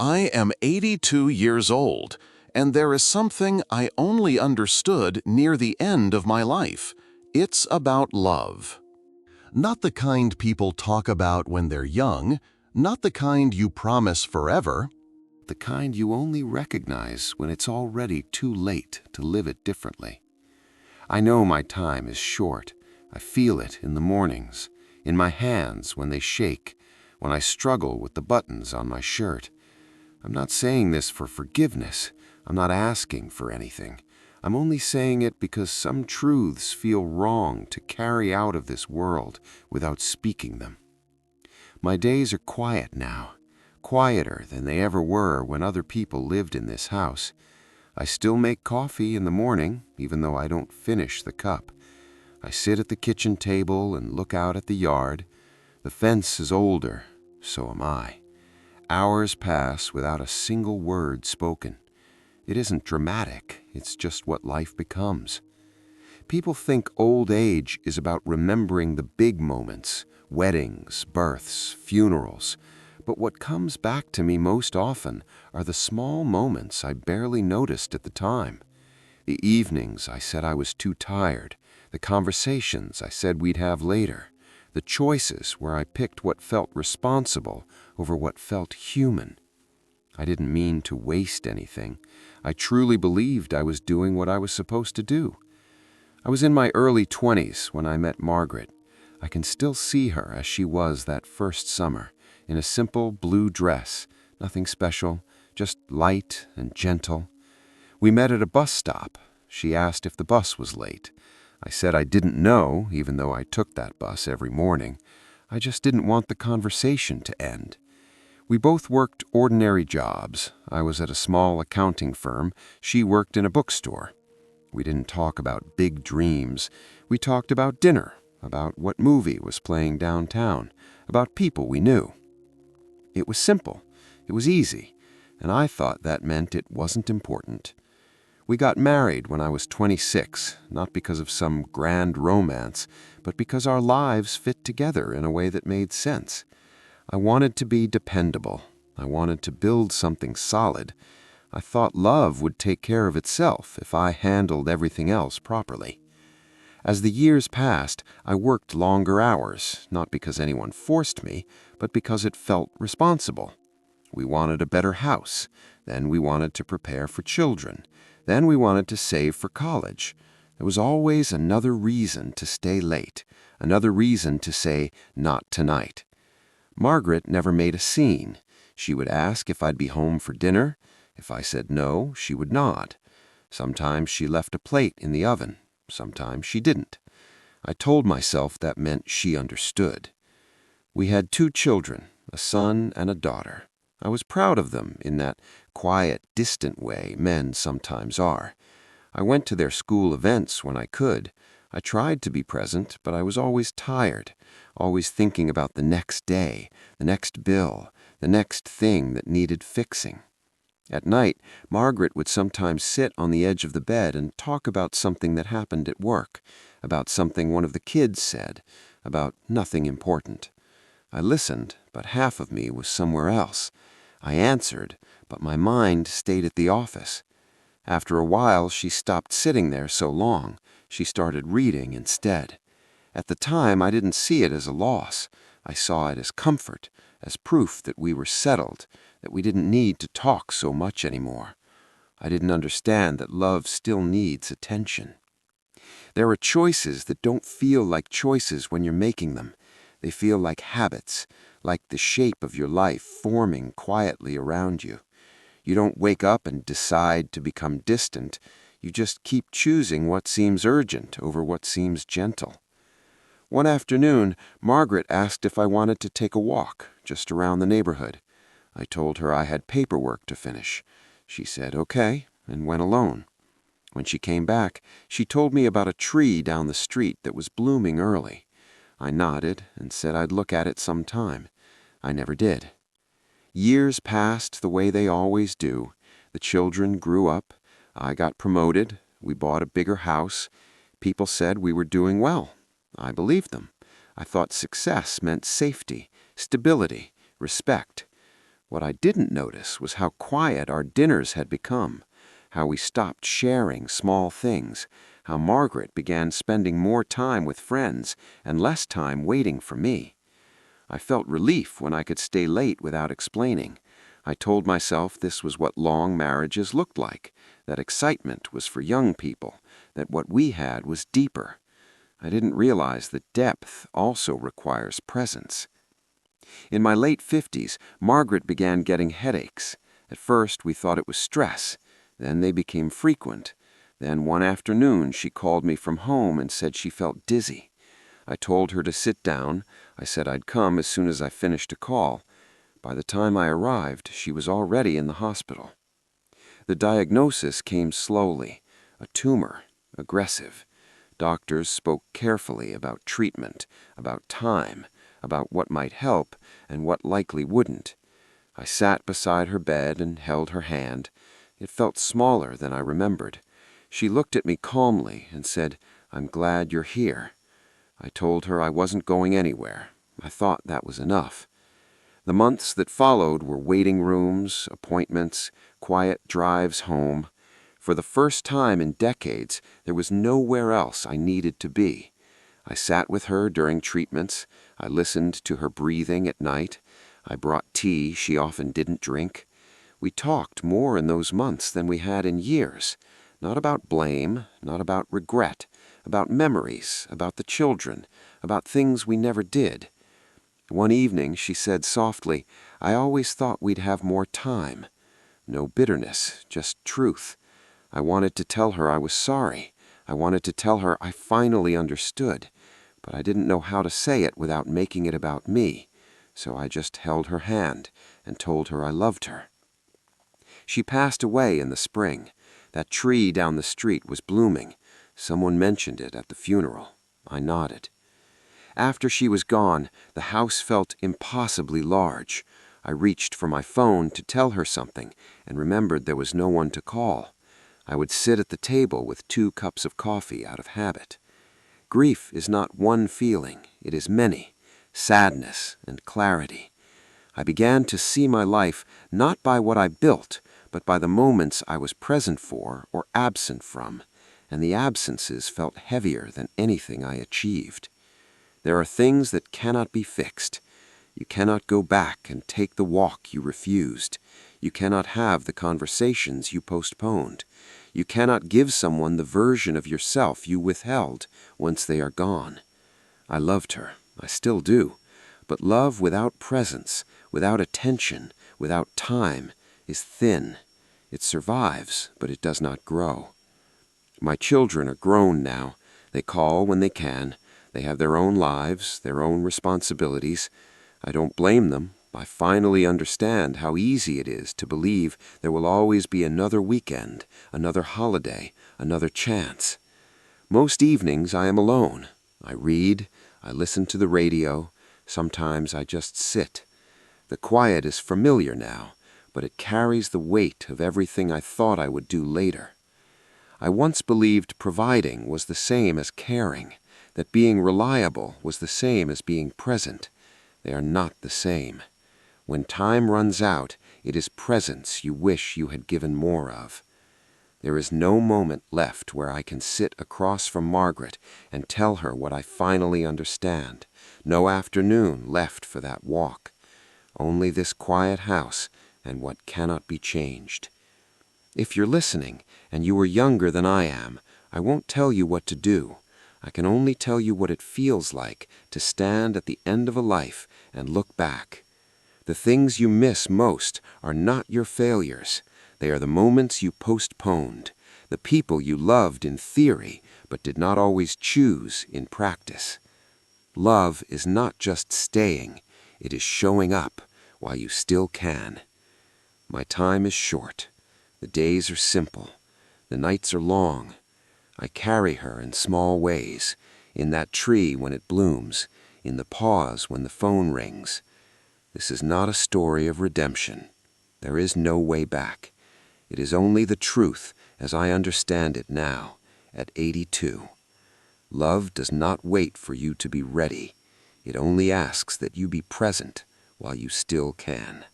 I am 82 years old, and there is something I only understood near the end of my life. It's about love. Not the kind people talk about when they're young, not the kind you promise forever. The kind you only recognize when it's already too late to live it differently. I know my time is short. I feel it in the mornings, in my hands when they shake, when I struggle with the buttons on my shirt. I'm not saying this for forgiveness. I'm not asking for anything. I'm only saying it because some truths feel wrong to carry out of this world without speaking them. My days are quiet now, quieter than they ever were when other people lived in this house. I still make coffee in the morning, even though I don't finish the cup. I sit at the kitchen table and look out at the yard. The fence is older, so am I. Hours pass without a single word spoken. It isn't dramatic, it's just what life becomes. People think old age is about remembering the big moments, weddings, births, funerals. But what comes back to me most often are the small moments I barely noticed at the time. The evenings I said I was too tired, the conversations I said we'd have later, the choices where I picked what felt responsible over what felt human. I didn't mean to waste anything. I truly believed I was doing what I was supposed to do. I was in my early 20s when I met Margaret. I can still see her as she was that first summer, in a simple blue dress, nothing special, just light and gentle. We met at a bus stop. She asked if the bus was late. I said I didn't know, even though I took that bus every morning. I just didn't want the conversation to end. We both worked ordinary jobs. I was at a small accounting firm. She worked in a bookstore. We didn't talk about big dreams. We talked about dinner, about what movie was playing downtown, about people we knew. It was simple. It was easy. And I thought that meant it wasn't important. We got married when I was 26, not because of some grand romance, but because our lives fit together in a way that made sense. I wanted to be dependable. I wanted to build something solid. I thought love would take care of itself if I handled everything else properly. As the years passed, I worked longer hours, not because anyone forced me, but because it felt responsible. We wanted a better house. Then we wanted to prepare for children. Then we wanted to save for college. There was always another reason to stay late, another reason to say, "Not tonight." Margaret never made a scene. She would ask if I'd be home for dinner. If I said no, she would nod. Sometimes she left a plate in the oven. Sometimes she didn't. I told myself that meant she understood. We had 2 children, a son and a daughter. I was proud of them in that quiet, distant way men sometimes are. I went to their school events when I could. I tried to be present, but I was always tired, always thinking about the next day, the next bill, the next thing that needed fixing. At night, Margaret would sometimes sit on the edge of the bed and talk about something that happened at work, about something one of the kids said, about nothing important. I listened, but half of me was somewhere else. I answered, but my mind stayed at the office. After a while, she stopped sitting there so long. She started reading instead. At the time, I didn't see it as a loss. I saw it as comfort, as proof that we were settled, that we didn't need to talk so much anymore. I didn't understand that love still needs attention. There are choices that don't feel like choices when you're making them. They feel like habits, like the shape of your life forming quietly around you. You don't wake up and decide to become distant. You just keep choosing what seems urgent over what seems gentle. One afternoon, Margaret asked if I wanted to take a walk just around the neighborhood. I told her I had paperwork to finish. She said okay, and went alone. When she came back, she told me about a tree down the street that was blooming early. I nodded and said I'd look at it sometime. I never did. Years passed the way they always do. The children grew up. I got promoted. We bought a bigger house. People said we were doing well. I believed them. I thought success meant safety, stability, respect. What I didn't notice was how quiet our dinners had become, how we stopped sharing small things, how Margaret began spending more time with friends and less time waiting for me. I felt relief when I could stay late without explaining. I told myself this was what long marriages looked like, that excitement was for young people, that what we had was deeper. I didn't realize that depth also requires presence. In my late 50s, Margaret began getting headaches. At first, we thought it was stress. Then they became frequent. Then one afternoon, she called me from home and said she felt dizzy. I told her to sit down. I said I'd come as soon as I finished a call. By the time I arrived, she was already in the hospital. The diagnosis came slowly. A tumor, aggressive. Doctors spoke carefully about treatment, about time, about what might help and what likely wouldn't. I sat beside her bed and held her hand. It felt smaller than I remembered. She looked at me calmly and said, "I'm glad you're here." I told her I wasn't going anywhere. I thought that was enough. The months that followed were waiting rooms, appointments, quiet drives home. For the first time in decades, there was nowhere else I needed to be. I sat with her during treatments. I listened to her breathing at night. I brought tea she often didn't drink. We talked more in those months than we had in years. Not about blame, not about regret, about memories, about the children, about things we never did. One evening she said softly, "I always thought we'd have more time." No bitterness, just truth. I wanted to tell her I was sorry. I wanted to tell her I finally understood. But I didn't know how to say it without making it about me. So I just held her hand and told her I loved her. She passed away in the spring. That tree down the street was blooming. Someone mentioned it at the funeral. I nodded. After she was gone, the house felt impossibly large. I reached for my phone to tell her something and remembered there was no one to call. I would sit at the table with 2 cups of coffee out of habit. Grief is not one feeling, it is many, sadness and clarity. I began to see my life not by what I built, but by the moments I was present for or absent from, and the absences felt heavier than anything I achieved. There are things that cannot be fixed. You cannot go back and take the walk you refused. You cannot have the conversations you postponed. You cannot give someone the version of yourself you withheld once they are gone. I loved her. I still do. But love without presence, without attention, without time, is thin. It survives, but it does not grow. My children are grown now. They call when they can. They have their own lives, their own responsibilities. I don't blame them. I finally understand how easy it is to believe there will always be another weekend, another holiday, another chance. Most evenings I am alone. I read, I listen to the radio. Sometimes I just sit. The quiet is familiar now, but it carries the weight of everything I thought I would do later. I once believed providing was the same as caring, that being reliable was the same as being present. They are not the same. When time runs out, it is presence you wish you had given more of. There is no moment left where I can sit across from Margaret and tell her what I finally understand. No afternoon left for that walk. Only this quiet house and what cannot be changed. If you're listening, and you are younger than I am, I won't tell you what to do. I can only tell you what it feels like to stand at the end of a life and look back. The things you miss most are not your failures. They are the moments you postponed, the people you loved in theory but did not always choose in practice. Love is not just staying, it is showing up while you still can. My time is short. The days are simple. The nights are long. I carry her in small ways, in that tree when it blooms, in the pause when the phone rings. This is not a story of redemption. There is no way back. It is only the truth as I understand it now, at 82. Love does not wait for you to be ready. It only asks that you be present while you still can.